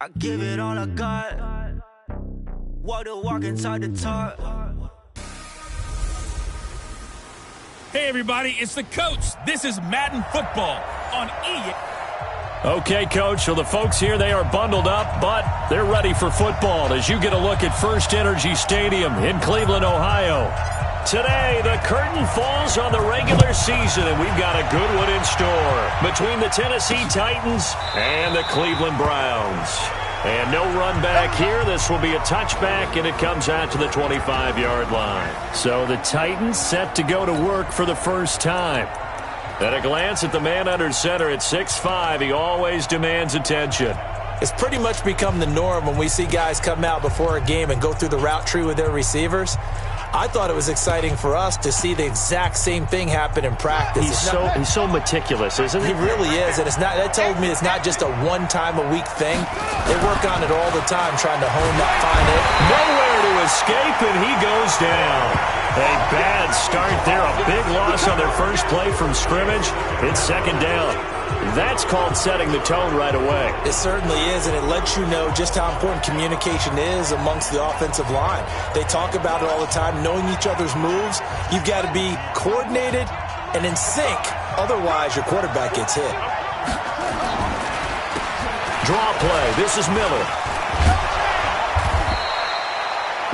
I give it all I got. Walk the walk inside the top. Hey, everybody, it's the coach. This is Madden Football on EA. Okay, Coach, so the folks here, they are bundled up, but they're ready for football as you get a look at First Energy Stadium in Cleveland, Ohio. Today, the curtain falls on the regular season, and we've got a good one in store between the Tennessee Titans and the Cleveland Browns. And no run back here. This will be a touchback, and it comes out to the 25-yard line. So the Titans set to go to work for the first time. At a glance at the man under center at 6'5", he always demands attention. It's pretty much become the norm when we see guys come out before a game and go through the route tree with their receivers. I thought it was exciting for us to see the exact same thing happen in practice. He's so meticulous, isn't he? He really is, and that tells me it's not just a one-time-a-week thing. They work on it all the time, trying to hone that fine edge. Nowhere to escape, and he goes down. A bad start there, a big loss on their first play from scrimmage. It's second down. That's called setting the tone right away. It certainly is, and it lets you know just how important communication is amongst the offensive line. They talk about it all the time, knowing each other's moves. You've got to be coordinated and in sync. Otherwise, your quarterback gets hit. Draw play. This is Miller.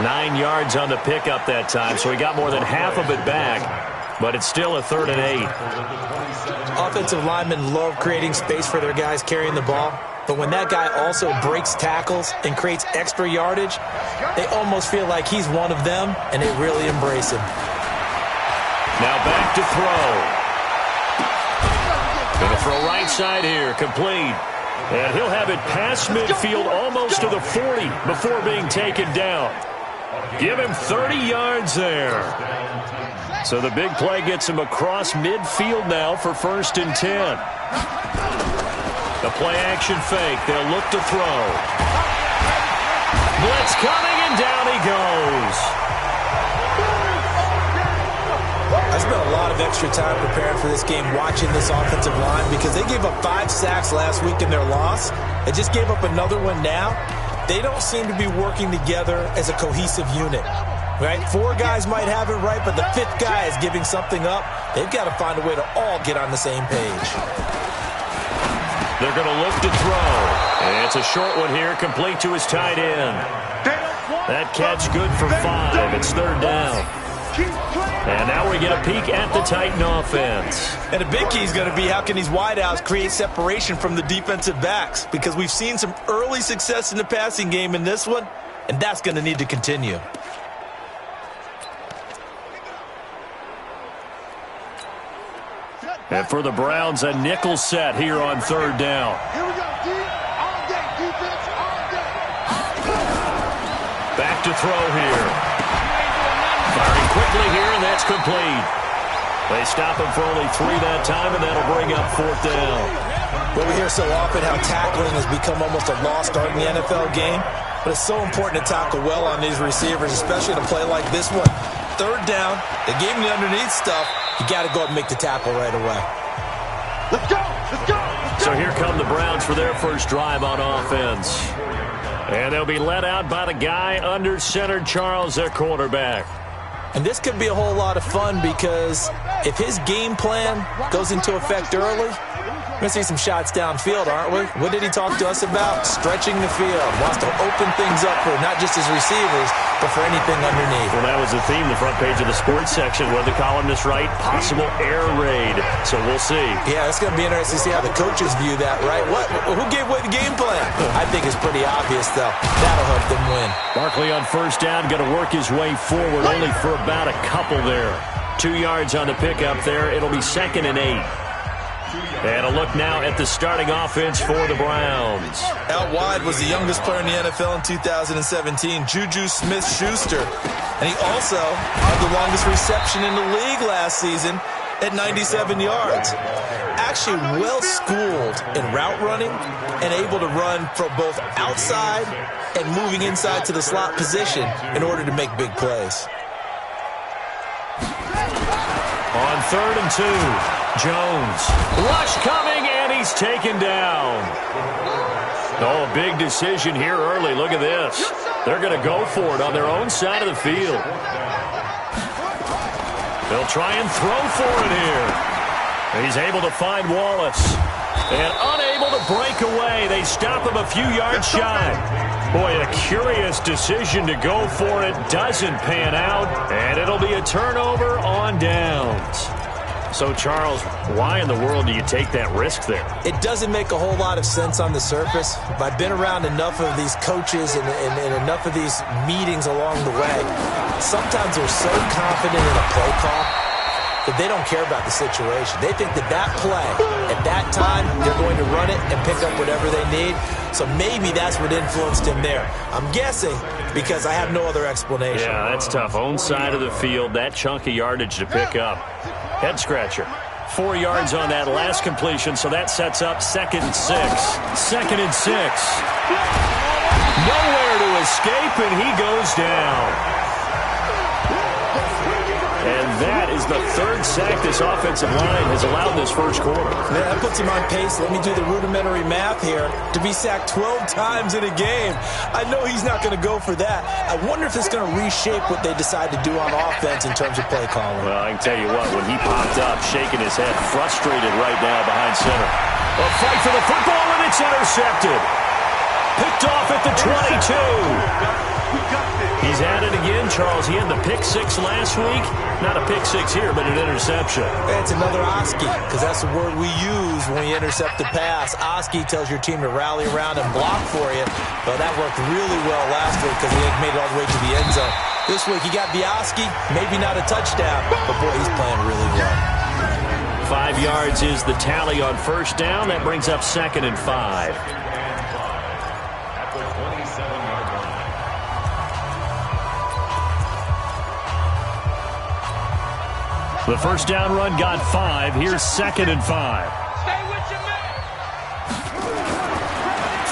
9 yards on the pickup that time, so he got more than half of it back, but it's still a 3rd and 8. Offensive linemen love creating space for their guys carrying the ball, but when that guy also breaks tackles and creates extra yardage, they almost feel like he's one of them, and they really embrace him. Now back to throw. Going to throw right side here, complete. And he'll have it past midfield almost to the 40 before being taken down. Give him 30 yards there. So the big play gets him across midfield now for 1st and 10. The play-action fake. They'll look to throw. Blitz coming, and down he goes. I spent a lot of extra time preparing for this game watching this offensive line because they gave up 5 sacks last week in their loss. They just gave up another one now. They don't seem to be working together as a cohesive unit. Right? 4 guys might have it right, but the 5th guy is giving something up. They've got to find a way to all get on the same page. They're going to look to throw. And it's a short one here, complete to his tight end. That catch good for 5. It's 3rd down. And now we get a peek at the Titan offense. And a big key is going to be how can these wideouts create separation from the defensive backs, because we've seen some early success in the passing game in this one, and that's going to need to continue. And for the Browns, a nickel set here on 3rd down. Here we go, D. All day, defense, all day. Back to throw here. Firing quickly here, and that's complete. They stop him for only 3 that time, and that'll bring up 4th down. Well, we hear so often how tackling has become almost a lost art in the NFL game, but it's so important to tackle well on these receivers, especially in a play like this one. 3rd down, they gave him the underneath stuff. You got to go up and make the tackle right away. Let's go, let's go, let's go. So here come the Browns for their first drive on offense. And they'll be led out by the guy under center, Charles, their quarterback. And this could be a whole lot of fun because if his game plan goes into effect early, we're going to see some shots downfield, aren't we? What did he talk to us about? Stretching the field. Wants to open things up for not just his receivers, but for anything underneath. Well, that was the theme, the front page of the sports section. What the columnists write? Possible air raid. So we'll see. Yeah, it's going to be interesting to see how the coaches view that, right? Who gave away the game plan? I think it's pretty obvious, though. That'll help them win. Barkley on 1st down, going to work his way forward, only for about a couple there. 2 yards on the pickup there. It'll be 2nd and 8. And a look now at the starting offense for the Browns. Out wide was the youngest player in the NFL in 2017, Juju Smith-Schuster. And he also had the longest reception in the league last season at 97 yards. Actually well-schooled in route running and able to run from both outside and moving inside to the slot position in order to make big plays. On 3rd and 2. Jones. Rush coming, and he's taken down. Oh, a big decision here early. Look at this. They're going to go for it on their own side of the field. They'll try and throw for it here. He's able to find Wallace. And unable to break away. They stop him a few yards shy. Boy, a curious decision to go for it. Doesn't pan out. And it'll be a turnover on downs. So, Charles, why in the world do you take that risk there? It doesn't make a whole lot of sense on the surface. But I've been around enough of these coaches and enough of these meetings along the way. Sometimes they're so confident in a play call that they don't care about the situation. They think that play, at that time, they're going to run it and pick up whatever they need. So maybe that's what influenced him there. I'm guessing because I have no other explanation. Yeah, that's tough. Own side of the field, that chunk of yardage to pick up. Head scratcher. 4 yards on that last completion, so that sets up 2nd and 6. 2nd and 6. Nowhere to escape, and he goes down. And that is the 3rd sack this offensive line has allowed this first quarter. Yeah, that puts him on pace. Let me do the rudimentary math here. To be sacked 12 times in a game. I know he's not going to go for that. I wonder if it's going to reshape what they decide to do on offense in terms of play calling. Well, I can tell you what, when he popped up, shaking his head, frustrated right now behind center. A fight for the football, and it's intercepted. Picked off at the 22. He's at it again, Charles. He had the pick 6 last week. Not a pick 6 here, but an interception. It's another Oski, because that's the word we use when we intercept the pass. Oski tells your team to rally around and block for you. But that worked really well last week because he made it all the way to the end zone. This week he got the Oski, maybe not a touchdown, but boy, he's playing really well. 5 yards is the tally on first down. That brings up 2nd and 5. The first down run got 5. Here's 2nd and 5. Stay with your man.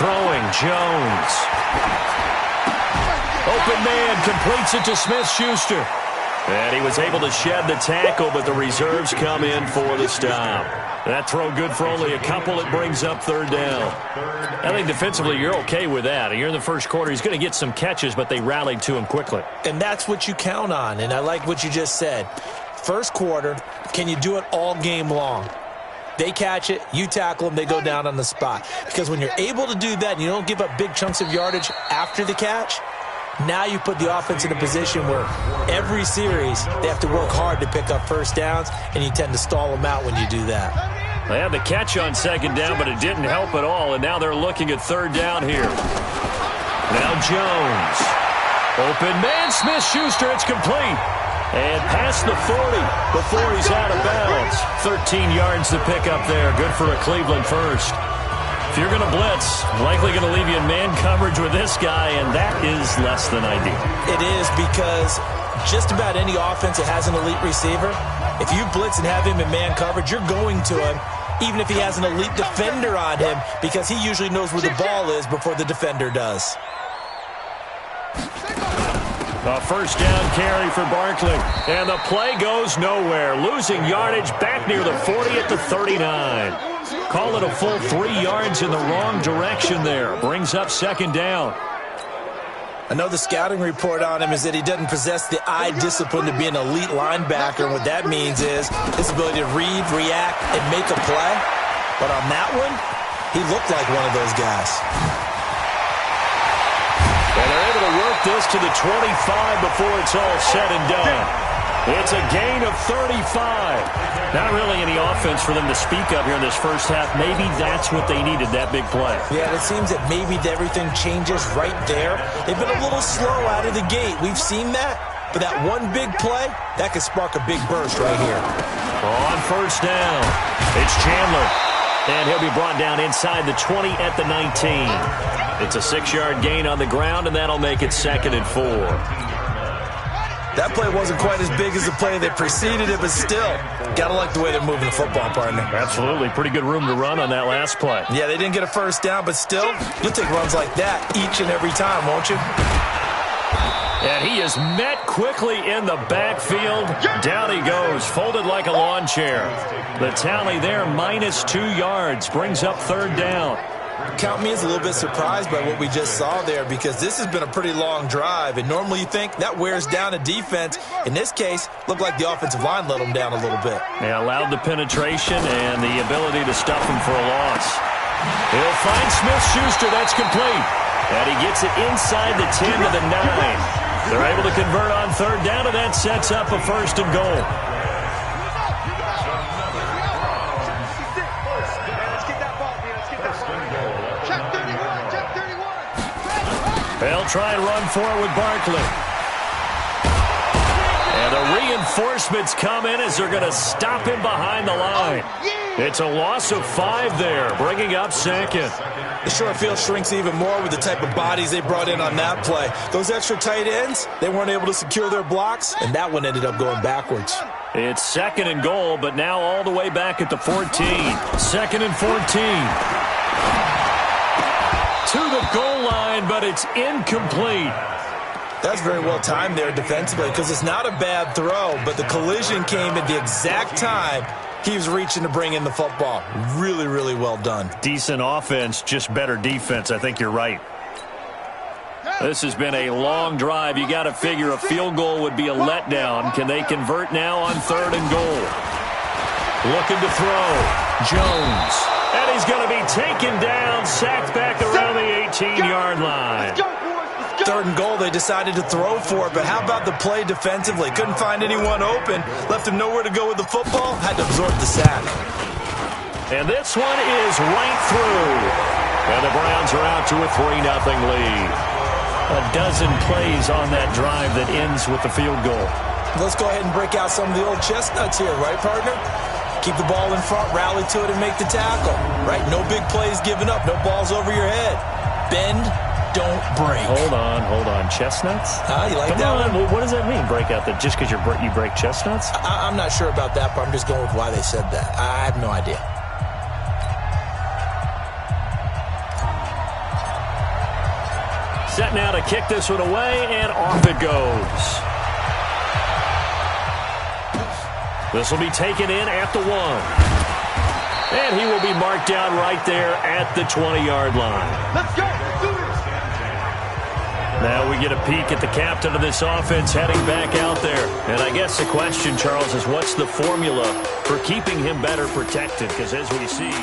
Throwing, Jones. Open man, completes it to Smith-Schuster. And he was able to shed the tackle, but the reserves come in for the stop. That throw good for only a couple. It brings up 3rd down. I think defensively you're okay with that. You're in the first quarter. He's going to get some catches, but they rallied to him quickly. And that's what you count on, and I like what you just said. First quarter, can you do it all game long? They catch it, you tackle them, they go down on the spot. Because when you're able to do that and you don't give up big chunks of yardage after the catch, now you put the offense in a position where every series they have to work hard to pick up first downs, and you tend to stall them out when you do that. They had the catch on 2nd down, but it didn't help at all, and now they're looking at 3rd down here. Now Jones. Open man, Smith-Schuster, it's complete. And past the 40 before he's out of bounds. 13 yards to pick up there. Good for a Cleveland first. If you're going to blitz, likely going to leave you in man coverage with this guy, and that is less than ideal. It is, because just about any offense that has an elite receiver, if you blitz and have him in man coverage, you're going to him, even if he has an elite defender on him, because he usually knows where the ball is before the defender does. A first down carry for Barkley. And the play goes nowhere. Losing yardage back near the 40 at the 39. Call it a full 3 yards in the wrong direction there. Brings up 2nd down. I know the scouting report on him is that he doesn't possess the eye discipline to be an elite linebacker. And what that means is his ability to read, react, and make a play. But on that one, he looked like one of those guys. And they're able to work this to the 25 before it's all said and done. It's a gain of 35. Not really any offense for them to speak of here in this first half. Maybe that's what they needed, that big play. Yeah, it seems that maybe everything changes right there. They've been a little slow out of the gate. We've seen that. But that one big play, that could spark a big burst right here. On first down, it's Chandler. And he'll be brought down inside the 20 at the 19. It's a 6-yard gain on the ground, and that'll make it 2nd and 4. That play wasn't quite as big as the play that preceded it, but still, gotta like the way they're moving the football, partner. Absolutely. Pretty good room to run on that last play. Yeah, they didn't get a first down, but still, you'll take runs like that each and every time, won't you? And he is met quickly in the backfield. Down he goes, folded like a lawn chair. The tally there, -2 yards, brings up 3rd down. Count me as a little bit surprised by what we just saw there, because this has been a pretty long drive, and normally you think that wears down a defense. In this case, looked like the offensive line let them down a little bit. They allowed the penetration and the ability to stuff him for a loss. He'll find Smith-Schuster. That's complete. And he gets it inside the 10 to the 9. They're able to convert on third down, and that sets up a 1st and goal. They'll try and run forward with Barkley. And the reinforcements come in as they're going to stop him behind the line. It's a loss of 5 there, bringing up 2nd. The short field shrinks even more with the type of bodies they brought in on that play. Those extra tight ends, they weren't able to secure their blocks, and that one ended up going backwards. It's 2nd and goal, but now all the way back at the 14. 2nd and 14. To the goal line, but it's incomplete. That's very well timed there defensively, because it's not a bad throw, but the collision came at the exact time he was reaching to bring in the football. Really, really well done. Decent offense, just better defense. I think you're right. This has been a long drive. You got to figure a field goal would be a letdown. Can they convert now on 3rd and goal? Looking to throw. Jones. And he's going to be taken down, sacked back around the 18-yard line. 3rd and goal, they decided to throw for it, but how about the play defensively? Couldn't find anyone open, left him nowhere to go with the football, had to absorb the sack. And this one is right through. And the Browns are out to a 3-0 lead. A dozen plays on that drive that ends with the field goal. Let's go ahead and break out some of the old chestnuts here, right, partner? Keep the ball in front, rally to it, and make the tackle, right? No big plays given up, no balls over your head. Bend, don't break. Hold on. Chestnuts? You like that one? What does that mean, break out? Just because you break chestnuts? I'm not sure about that, but I'm just going with why they said that. I have no idea. Set now to kick this one away, and off it goes. This will be taken in at the 1. And he will be marked down right there at the 20-yard line. Let's go. Do this. Now we get a peek at the captain of this offense heading back out there. And I guess the question, Charles, is what's the formula for keeping him better protected? Because as we see...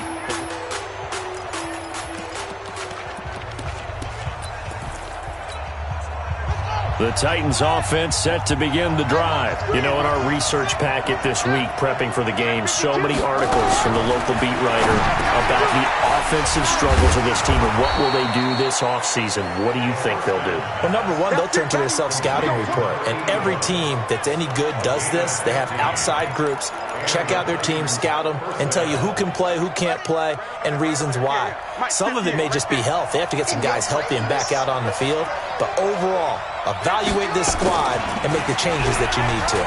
The Titans offense set to begin the drive. You know, in our research packet this week, prepping for the game, so many articles from the local beat writer about the offensive struggles of this team and what will they do this offseason. What do you think they'll do? Well, number one, they'll turn to their self-scouting report. And every team that's any good does this. They have outside groups. Check out their team, scout them, and tell you who can play, who can't play, and reasons why. Some of it may just be health. They have to get some guys healthy and back out on the field. But overall, evaluate this squad and make the changes that you need to.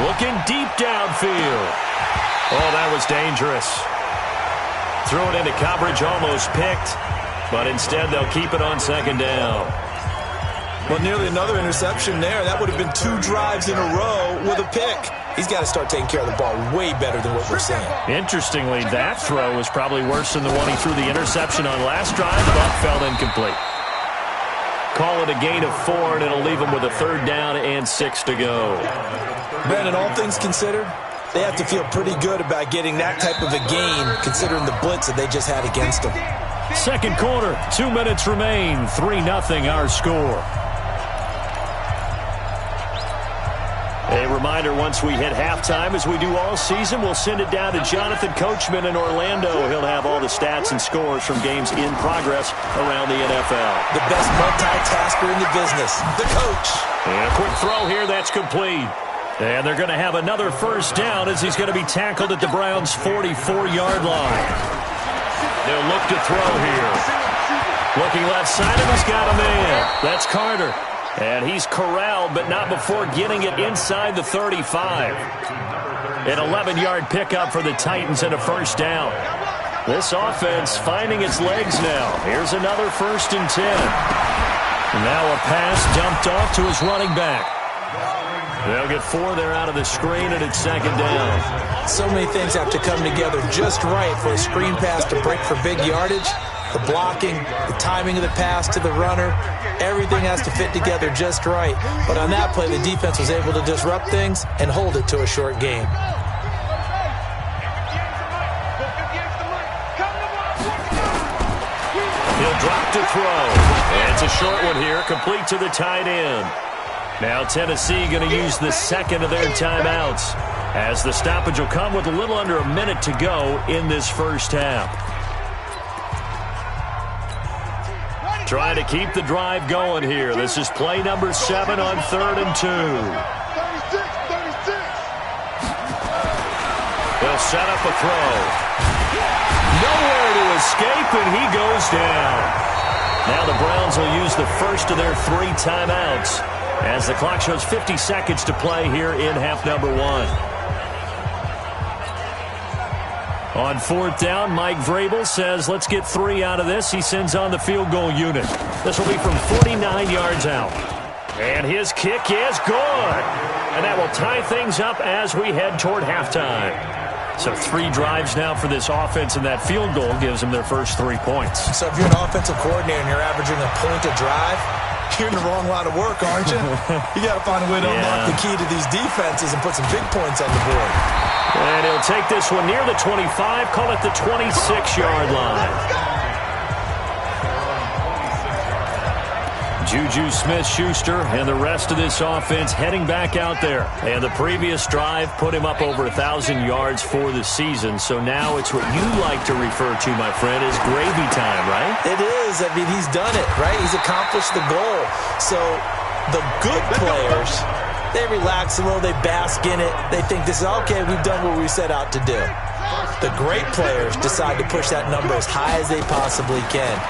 Looking deep downfield. Oh, that was dangerous. Threw it into coverage, almost picked. But instead, they'll keep it on 2nd down. Well, nearly another interception there. That would have been 2 drives in a row with a pick. He's got to start taking care of the ball way better than what we're seeing. Interestingly, that throw was probably worse than the one he threw the interception on last drive, but fell incomplete. Call it a gain of 4, and it'll leave him with a 3rd down and 6 to go. Brandon, all things considered, they have to feel pretty good about getting that type of a gain, considering the blitz that they just had against them. 2nd quarter, 2 minutes remain, 3-0 our score. A reminder, once we hit halftime, as we do all season, we'll send it down to Jonathan Coachman in Orlando. He'll have all the stats and scores from games in progress around the NFL. The best multitasker in the business, the coach. And a quick throw here, that's complete. And they're going to have another 1st down as he's going to be tackled at the Browns' 44-yard line. They'll look to throw here. Looking left side, and he's got a man. That's Carter. And he's corralled, but not before getting it inside the 35. An 11-yard pickup for the Titans and a 1st down. This offense finding its legs now. Here's another 1st and 10. And now a pass dumped off to his running back. They'll get 4 there out of the screen, and it's second down. So many things have to come together just right for a screen pass to break for big yardage. The blocking, the timing of the pass to the runner, everything has to fit together just right. But on that play, the defense was able to disrupt things and hold it to a short game. He'll drop to throw. And it's a short one here, complete to the tight end. Now Tennessee going to use the second of their timeouts, as the stoppage will come with a little under a minute to go in this first half. Trying to keep the drive going here. This is play number 7 on 3rd and 2. 36. They'll set up a throw. Nowhere to escape, and he goes down. Now the Browns will use the first of their 3 timeouts, as the clock shows 50 seconds to play here in half number 1. On 4th down, Mike Vrabel says, let's get 3 out of this. He sends on the field goal unit. This will be from 49 yards out. And his kick is good. And that will tie things up as we head toward halftime. So 3 drives now for this offense, and that field goal gives them their first 3 points. So if you're an offensive coordinator and you're averaging a point a drive, you're in the wrong line of work, aren't you? You got to find a way to unlock the key to these defenses and put some big points on the board. And he'll take this one near the 25, call it the 26-yard line. Juju Smith-Schuster and the rest of this offense heading back out there. And the previous drive put him up over 1,000 yards for the season. So now it's what you like to refer to, my friend, as gravy time, right? It is. I mean, he's done it, right? He's accomplished the goal. So the good players, they relax a little, they bask in it. They think this is, okay, we've done what we set out to do. The great players decide to push that number as high as they possibly can.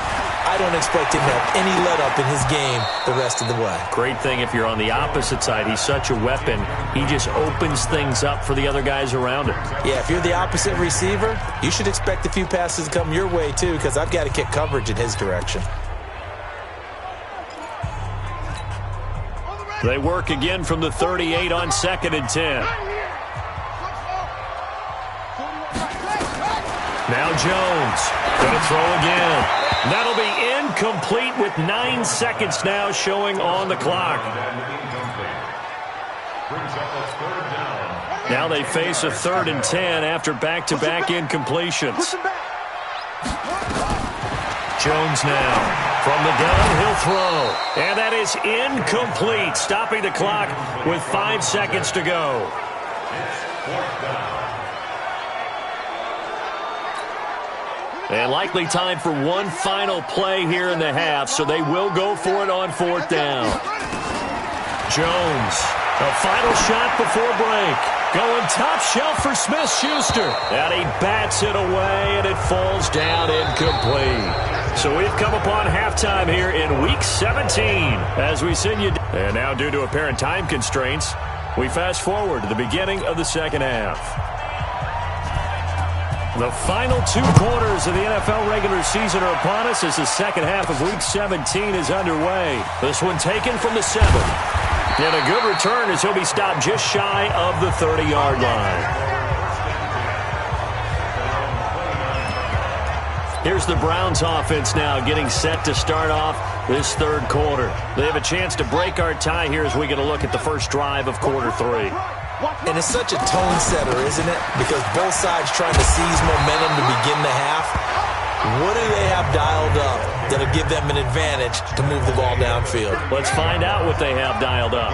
I don't expect him to have any let-up in his game the rest of the way. Great thing if you're on the opposite side. He's such a weapon. He just opens things up for the other guys around him. Yeah, if you're the opposite receiver, you should expect a few passes to come your way, too, because I've got to kick coverage in his direction. They work again from the 38 on 2nd and 10. Now Jones going to throw again. That'll be incomplete with 9 seconds now showing on the clock. Now they face a 3rd and 10 after back-to-back incompletions. Jones now from the gun, he'll throw. And that is incomplete, stopping the clock with 5 seconds to go. And likely time for one final play here in the half, so they will go for it on 4th down. Jones, a final shot before break. Going top shelf for Smith-Schuster. And he bats it away, and it falls down incomplete. So we've come upon halftime here in Week 17 as we send you. And now, due to apparent time constraints, we fast forward to the beginning of the second half. The final 2 quarters of the NFL regular season are upon us as the second half of Week 17 is underway. This one taken from the 7. And a good return as he'll be stopped just shy of the 30-yard line. Here's the Browns offense now getting set to start off this 3rd quarter. They have a chance to break our tie here as we get a look at the first drive of quarter 3. And it's such a tone setter, isn't it? Because both sides trying to seize momentum to begin the half. What do they have dialed up that'll give them an advantage to move the ball downfield? Let's find out what they have dialed up.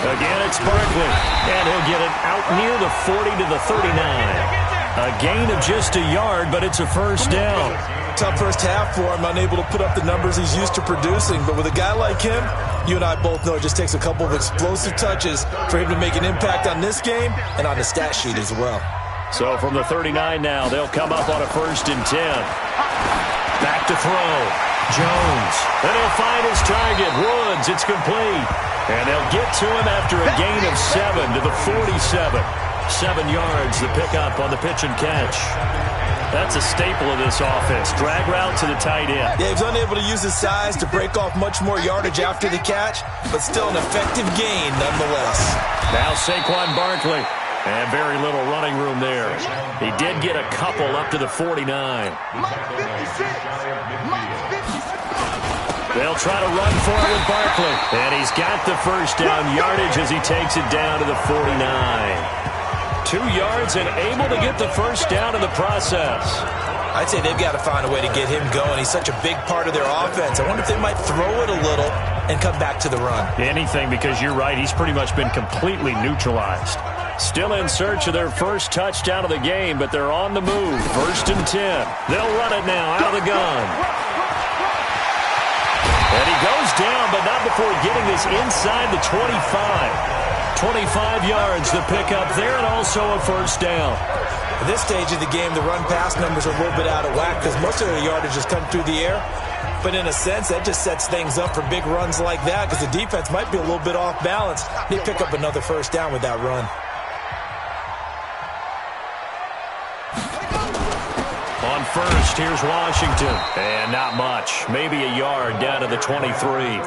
Again, it's Barkley. And he'll get it out near the 40 to the 39. A gain of just a yard, but it's a first down. Tough first half for him, unable to put up the numbers he's used to producing. But with a guy like him, you and I both know it just takes a couple of explosive touches for him to make an impact on this game and on the stat sheet as well. So from the 39 now, they'll come up on a 1st and 10. Back to throw. Jones. And he'll find his target. Woods. It's complete. And they'll get to him after a gain of 7 to the 47. 7 yards, the pickup on the pitch and catch. That's a staple of this offense. Drag route to the tight end. Yeah, he was unable to use his size to break off much more yardage after the catch, but still an effective gain nonetheless. Now Saquon Barkley. And very little running room there. He did get a couple up to the 49. They'll try to run for it with Barkley. And he's got the first down yardage as he takes it down to the 49. 2 yards and able to get the first down in the process. I'd say they've got to find a way to get him going. He's such a big part of their offense. I wonder if they might throw it a little and come back to the run. Anything, because you're right. He's pretty much been completely neutralized. Still in search of their first touchdown of the game, but they're on the move. 1st and 10. They'll run it now out of the gun. And he goes down, but not before getting this inside the 25. 25 yards, the pickup there, and also a first down. At this stage of the game, the run-pass numbers are a little bit out of whack because most of their yardage has come through the air. But in a sense, that just sets things up for big runs like that because the defense might be a little bit off balance. They pick up another first down with that run. On first, here's Washington. And not much. Maybe a yard down to the 23.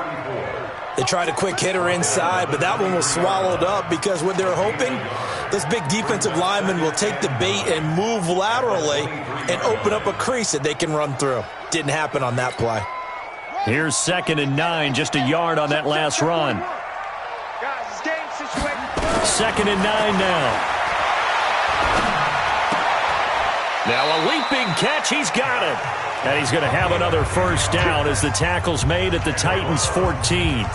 They tried a quick hitter inside, but that one was swallowed up because what they're hoping, those big defensive linemen will take the bait and move laterally and open up a crease that they can run through. Didn't happen on that play. Here's 2nd and 9, just a yard on that last run. 2nd and 9 now. Now a leaping catch, he's got it. And he's going to have another first down as the tackle's made at the Titans' 14.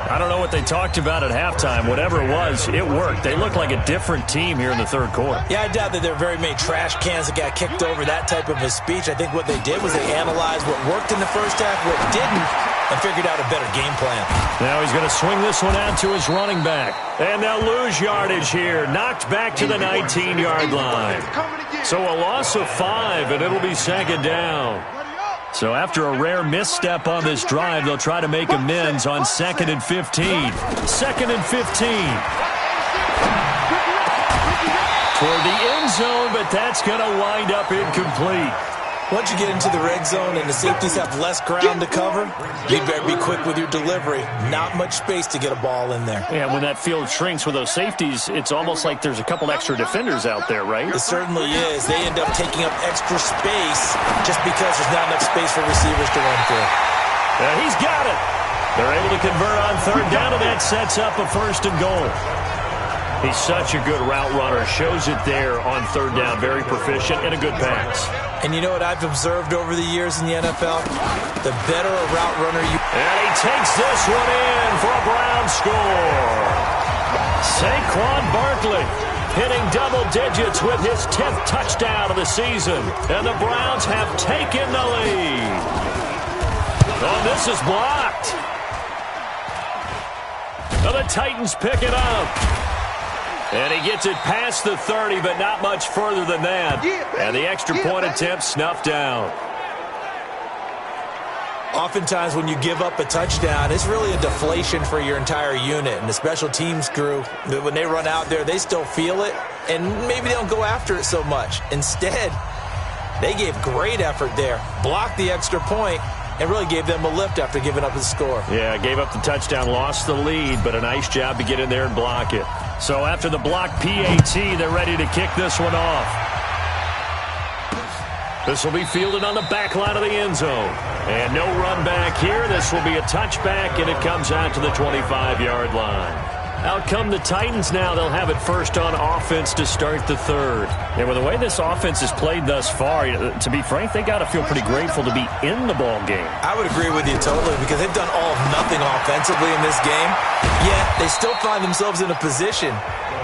I don't know what they talked about at halftime. Whatever it was, it worked. They look like a different team here in the third quarter. Yeah, I doubt that there are very many trash cans that got kicked over that type of a speech. I think what they did was they analyzed what worked in the first half, what didn't, and figured out a better game plan. Now he's going to swing this one out to his running back. And they'll lose yardage here. Knocked back to the 19-yard line. So a loss of 5, and it'll be 2nd down. So after a rare misstep on this drive, they'll try to make amends on 2nd and 15. 2nd and 15. Toward the end zone, but that's going to wind up incomplete. Once you get into the red zone and the safeties have less ground to cover, you better be quick with your delivery. Not much space to get a ball in there. Yeah, when that field shrinks with those safeties, it's almost like there's a couple extra defenders out there, right? It certainly is. They end up taking up extra space just because there's not enough space for receivers to run through. He's got it. They're able to convert on 3rd down, and that sets up a 1st and goal. He's such a good route runner. Shows it there on 3rd down. Very proficient and a good pass. And you know what I've observed over the years in the NFL? The better a route runner you... And he takes this one in for a Brown score. Saquon Barkley hitting double digits with his 10th touchdown of the season. And the Browns have taken the lead. Oh, this is blocked. Now the Titans pick it up. And he gets it past the 30, but not much further than that. And the extra point attempt snuffed down. Oftentimes when you give up a touchdown, it's really a deflation for your entire unit. And the special teams crew, when they run out there, they still feel it. And maybe they don't go after it so much. Instead, they gave great effort there. Blocked the extra point and really gave them a lift after giving up the score. Yeah, gave up the touchdown, lost the lead, but a nice job to get in there and block it. So after the block PAT, they're ready to kick this one off. This will be fielded on the back line of the end zone. And no run back here. This will be a touchback, and it comes out to the 25-yard line. Out come the Titans now. They'll have it first on offense to start the 3rd. And with the way this offense has played thus far, to be frank, they got to feel pretty grateful to be in the ball game. I would agree with you totally because they've done all of nothing offensively in this game. Yet they still find themselves in a position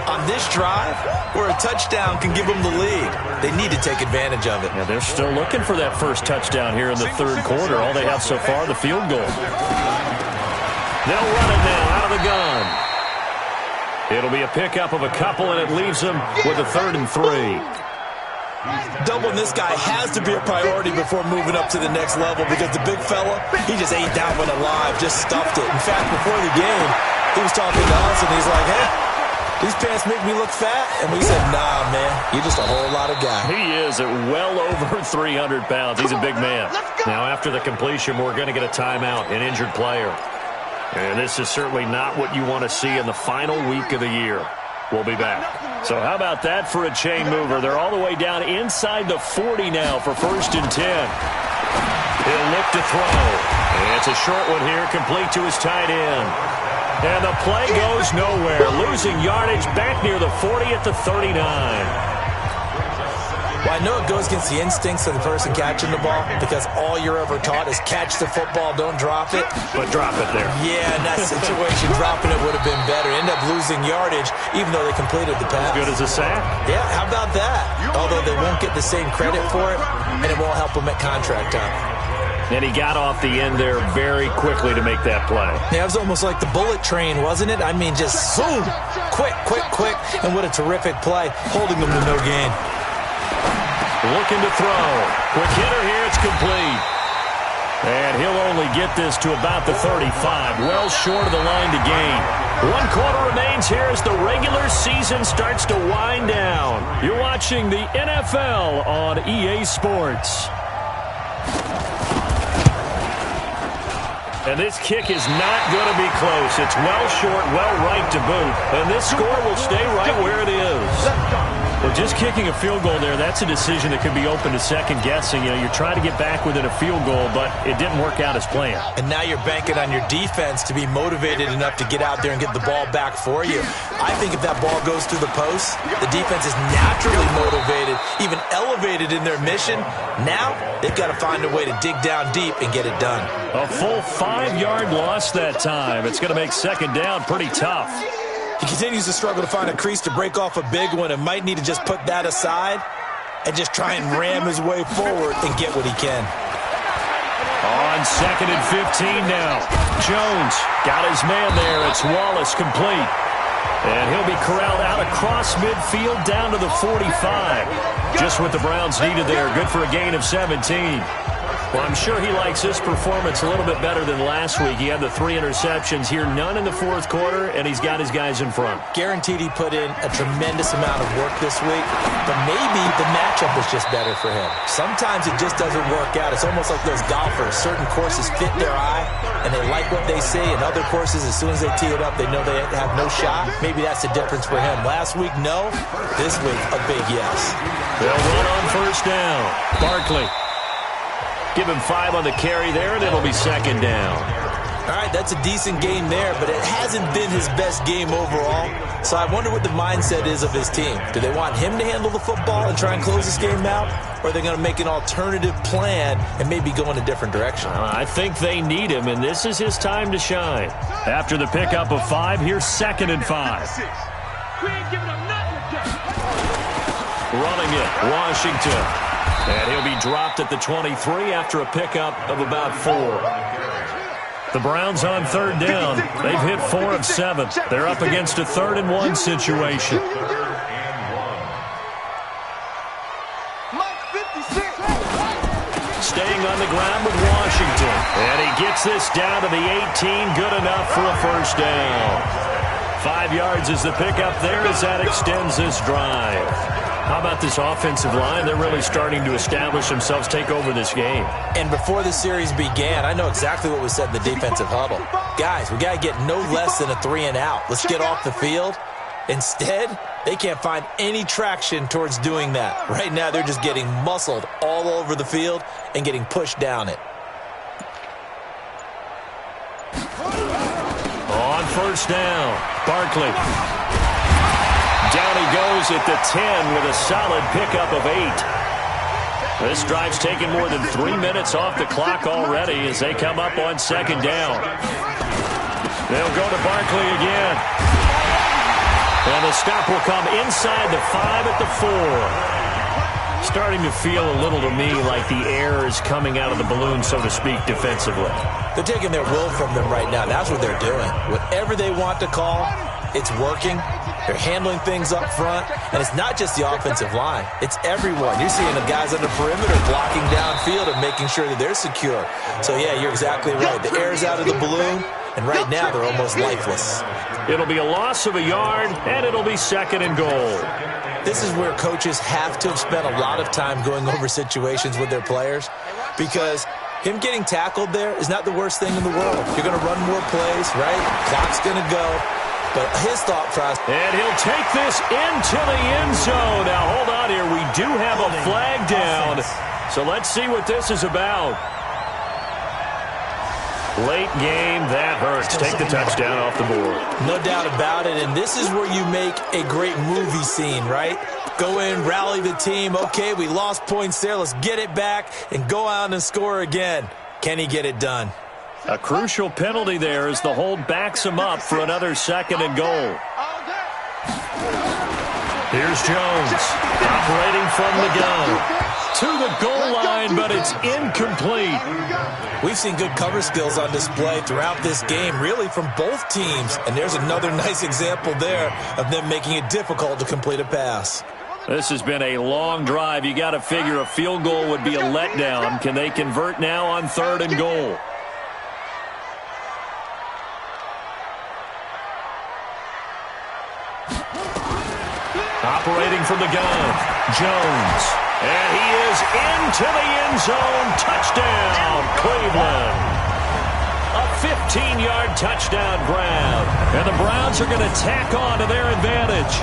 on this drive where a touchdown can give them the lead. They need to take advantage of it. Yeah, they're still looking for that first touchdown here in the 3rd quarter. All they have so far, the field goal. They'll run it now out of the gun. It'll be a pickup of a couple, and it leaves them with a 3rd and 3. Doubling this guy has to be a priority before moving up to the next level because the big fella, he just ate that one alive, just stuffed it. In fact, before the game, he was talking to us, and he's like, hey, these pants make me look fat. And we said, nah, man, you're just a whole lot of guy. He is at well over 300 pounds. He's a big man. Now, after the completion, we're going to get a timeout, an injured player. And this is certainly not what you want to see in the final week of the year. We'll be back. So how about that for a chain mover? They're all the way down inside the 40 now for 1st and 10. He'll look to throw. And it's a short one here, complete to his tight end. And the play goes nowhere. Losing yardage back near the 40 at the 39. Well, I know it goes against the instincts of the person catching the ball because all you're ever taught is catch the football, don't drop it. But drop it there. Yeah, in that situation, dropping it would have been better. End up losing yardage even though they completed the pass. As good as a sack? Yeah, how about that? Although they won't get the same credit for it, and it won't help them at contract time. And he got off the end there very quickly to make that play. Yeah, it was almost like the bullet train, wasn't it? I mean, just zoom, quick, and what a terrific play, holding them to no gain. Looking to throw. Quick hitter here, it's complete. And he'll only get this to about the 35, well short of the line to gain. 1 quarter remains here as the regular season starts to wind down. You're watching the NFL on EA Sports. And this kick is not going to be close. It's well short, well right to boot. And this score will stay right where it is. Well, just kicking a field goal there, that's a decision that could be open to second guessing. You know, you're trying to get back within a field goal, but it didn't work out as planned. And now you're banking on your defense to be motivated enough to get out there and get the ball back for you. I think if that ball goes through the post, the defense is naturally motivated, even elevated in their mission. Now they've got to find a way to dig down deep and get it done. A full 5-yard loss that time. It's going to make second down pretty tough. He continues to struggle to find a crease to break off a big one and might need to just put that aside and just try and ram his way forward and get what he can. On 2nd and 15 now. Jones got his man there. It's Wallace complete. And he'll be corralled out across midfield down to the 45. Just what the Browns needed there. Good for a gain of 17. Well, I'm sure he likes this performance a little bit better than last week. He had the 3 interceptions here, none in the 4th quarter, and he's got his guys in front. Guaranteed he put in a tremendous amount of work this week, but maybe the matchup was just better for him. Sometimes it just doesn't work out. It's almost like those golfers. Certain courses fit their eye, and they like what they see, and other courses, as soon as they tee it up, they know they have no shot. Maybe that's the difference for him. Last week, no. This week, a big yes. They'll run on 1st down. Barkley. Give him 5 on the carry there, and it'll be second down. All right, that's a decent game there, but it hasn't been his best game overall. So I wonder what the mindset is of his team. Do they want him to handle the football and try and close this game out? Or are they going to make an alternative plan and maybe go in a different direction? I think they need him, and this is his time to shine. After the pickup of 5, here's 2nd and 5. Running it, Washington. And he'll be dropped at the 23 after a pickup of about 4. The Browns on 3rd down. They've hit 4 of 7. They're up against a 3rd and 1 situation. Staying on the ground with Washington. And he gets this down to the 18. Good enough for a 1st down. 5 yards is the pickup there as that extends this drive. How about this offensive line? They're really starting to establish themselves, take over this game. And before the series began, I know exactly what was said in the defensive huddle. Guys, we got to get no less than a 3 and out. Let's get off the field. Instead, they can't find any traction towards doing that. Right now, they're just getting muscled all over the field and getting pushed down it. On 1st down, Barkley. Down he goes at the 10 with a solid pickup of 8. This drive's taken more than 3 minutes off the clock already as they come up on 2nd down. They'll go to Barkley again. And the stop will come inside the 5 at the 4. Starting to feel a little to me like the air is coming out of the balloon, so to speak, defensively. They're taking their will from them right now. That's what they're doing. Whatever they want to call, it's working. They're handling things up front, and it's not just the offensive line. It's everyone. You're seeing the guys on the perimeter blocking downfield and making sure that they're secure. So, yeah, you're exactly right. The air's out of the balloon, and right now they're almost lifeless. It'll be a loss of a yard, and it'll be 2nd and goal. This is where coaches have to have spent a lot of time going over situations with their players, because him getting tackled there is not the worst thing in the world. You're going to run more plays, right? Clock's going to go. But his thought process. And he'll take this into the end zone. Now, hold on here. We do have a flag down. So let's see what this is about. Late game, that hurts. Take the touchdown off the board. No doubt about it. And this is where you make a great movie scene, right? Go in, rally the team. Okay, we lost points there. Let's get it back and go out and score again. Can he get it done? A crucial penalty there as the hold backs him up for another 2nd and goal. Here's Jones, operating from the gun. To the goal line, but it's incomplete. We've seen good cover skills on display throughout this game, really from both teams. And there's another nice example there of them making it difficult to complete a pass. This has been a long drive. You got to figure a field goal would be a letdown. Can they convert now on 3rd and goal? Operating from the gun, Jones. And he is into the end zone. Touchdown, Cleveland. A 15-yard touchdown grab. And the Browns are going to tack on to their advantage.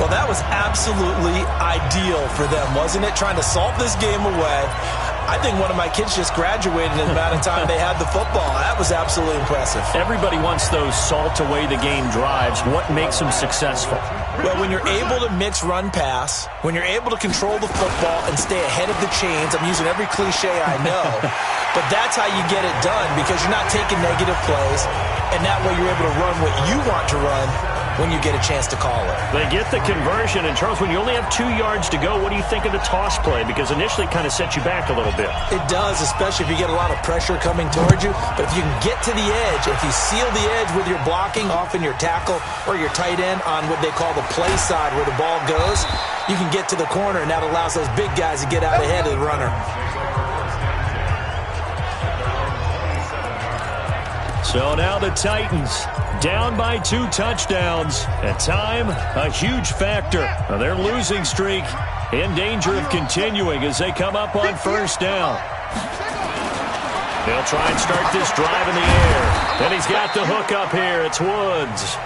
Well, that was absolutely ideal for them, wasn't it? Trying to salt this game away. I think one of my kids just graduated in the amount of time they had the football. That was absolutely impressive. Everybody wants those salt-away-the-game drives. What makes them successful? Well, when you're able to mix run-pass, when you're able to control the football and stay ahead of the chains, I'm using every cliche I know, but that's how you get it done, because you're not taking negative plays, and that way you're able to run what you want to run when you get a chance to call it. They get the conversion, and Charles, when you only have 2 yards to go, what do you think of the toss play? Because initially it kind of sets you back a little bit. It does, especially if you get a lot of pressure coming towards you. But if you can get to the edge, if you seal the edge with your blocking, often your tackle or your tight end on what they call the play side where the ball goes, you can get to the corner, and that allows those big guys to get out ahead of the runner. So now the Titans down by 2 touchdowns. At time, a huge factor. Now their losing streak in danger of continuing as they come up on 1st down. They'll try and start this drive in the air. And he's got the hook up here. It's Woods.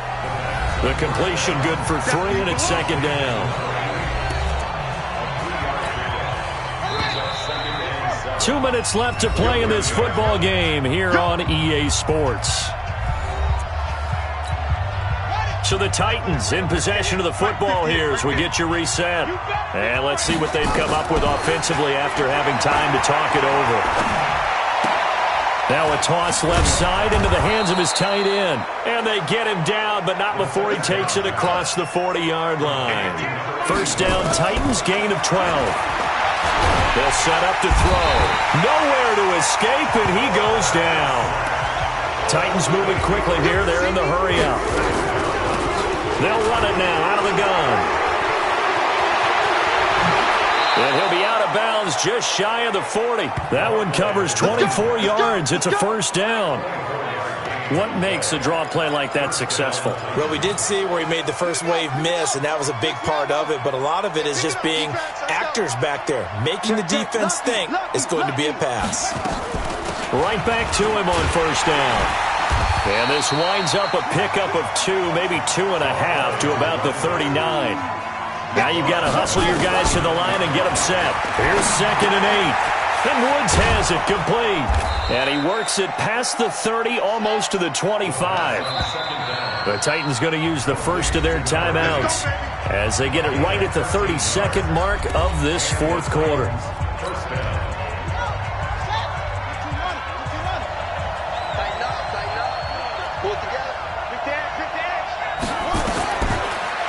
The completion good for 3, and it's 2nd down. 2 minutes left to play in this football game here on EA Sports. So the Titans in possession of the football here as we get you reset. And let's see what they've come up with offensively after having time to talk it over. Now a toss left side into the hands of his tight end. And they get him down, but not before he takes it across the 40-yard line. 1st down, Titans, gain of 12. They'll set up to throw. Nowhere to escape, and he goes down. Titans moving quickly here. They're in the hurry-up. They'll run it now out of the gun. And he'll be out of bounds just shy of the 40. That one covers 24 yards. It's a 1st down. What makes a draw play like that successful? Well, we did see where he made the first wave miss, and that was a big part of it. But a lot of it is just being actors back there, making the defense think it's going to be a pass. Right back to him on 1st down. And this winds up a pickup of 2, maybe 2.5 to about the 39. Now you've got to hustle your guys to the line and get them set. Here's 2nd and 8. And Woods has it complete. And he works it past the 30, almost to the 25. The Titans going to use the first of their timeouts as they get it right at the 32nd mark of this 4th quarter.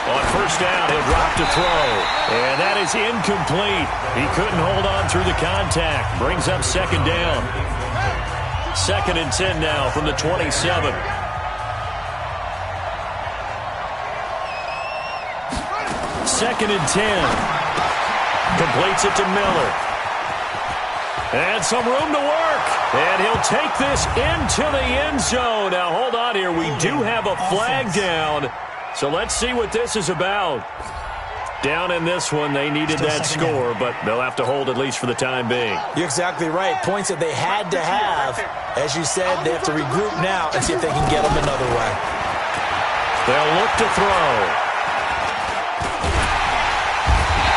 On 1st down, he'll drop to throw. And that is incomplete. He couldn't hold on through the contact. Brings up 2nd down. 2nd and 10 now from the 27. 2nd and 10. Completes it to Miller. And some room to work. And he'll take this into the end zone. Now, hold on here. We do have a flag down. So let's see what this is about. Down in this one, they needed that score, but they'll have to hold at least for the time being. You're exactly right. Points that they had to have. As you said, they have to regroup now and see if they can get them another way. They'll look to throw.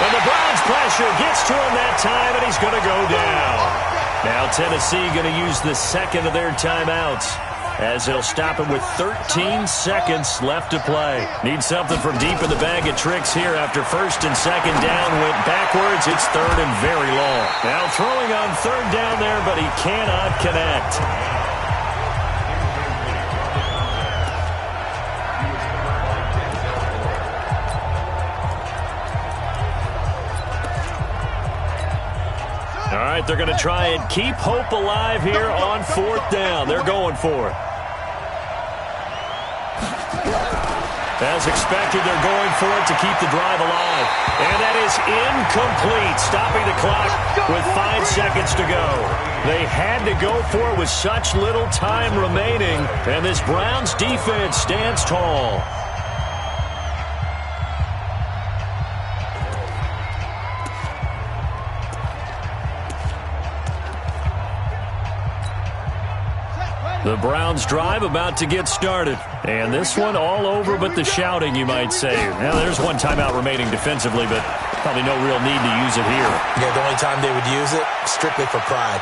And the Browns' pressure gets to him that time, and he's going to go down. Now Tennessee going to use the second of their timeouts, as they'll stop it with 13 seconds left to play. Need something from deep in the bag of tricks here after first and second down went backwards. It's third and very long. Now throwing on third down there, but he cannot connect. All right, they're going to try and keep hope alive here on fourth down. They're going for it. As expected, they're going for it to keep the drive alive. And that is incomplete, stopping the clock with 5 seconds to go. They had to go for it with such little time remaining, and this Browns defense stands tall. The Browns drive about to get started. And this one all over but the shouting, you might say. Now, there's one timeout remaining defensively, but probably no real need to use it here. Yeah, the only time they would use it, strictly for pride.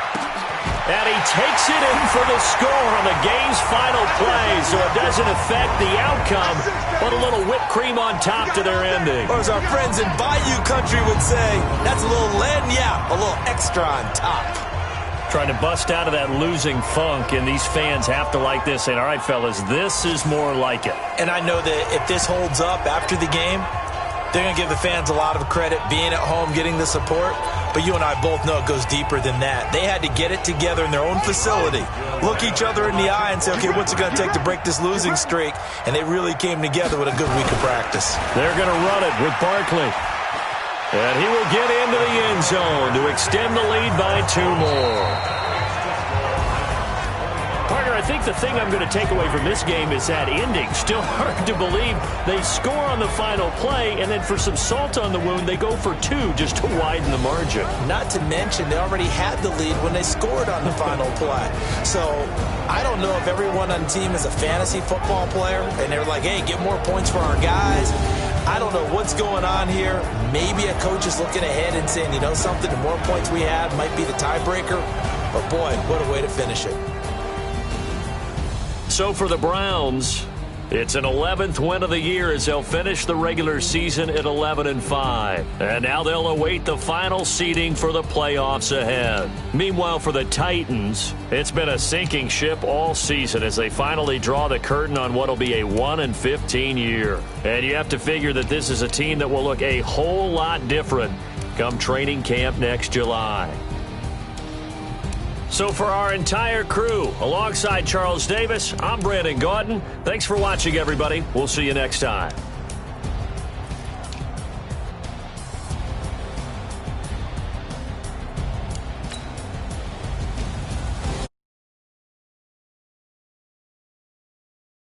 And he takes it in for the score on the game's final play, so it doesn't affect the outcome, but a little whipped cream on top to their ending. Or as our friends in Bayou Country would say, that's a little lagniappe, a little extra on top. Trying to bust out of that losing funk, and these fans have to like this, saying, all right, fellas, this is more like it. And I know that if this holds up after the game, they're going to give the fans a lot of credit being at home, getting the support. But you and I both know it goes deeper than that. They had to get it together in their own facility, look each other in the eye and say, okay, what's it going to take to break this losing streak? And they really came together with a good week of practice. They're going to run it with Barkley. And he will get into the end zone to extend the lead by 2 more. Partner, I think the thing I'm going to take away from this game is that ending. Still hard to believe they score on the final play, and then for some salt on the wound, they go for 2 just to widen the margin. Not to mention, they already had the lead when they scored on the final play. So I don't know if everyone on the team is a fantasy football player, and they're like, hey, get more points for our guys. I don't know what's going on here. Maybe a coach is looking ahead and saying, you know something, the more points we have might be the tiebreaker. But boy, what a way to finish it. So for the Browns, it's an 11th win of the year as they'll finish the regular season at 11-5. And now they'll await the final seeding for the playoffs ahead. Meanwhile, for the Titans, it's been a sinking ship all season as they finally draw the curtain on what will be a 1-15 year. And you have to figure that this is a team that will look a whole lot different come training camp next July. So for our entire crew, alongside Charles Davis, I'm Brandon Gautin. Thanks for watching, everybody. We'll see you next time.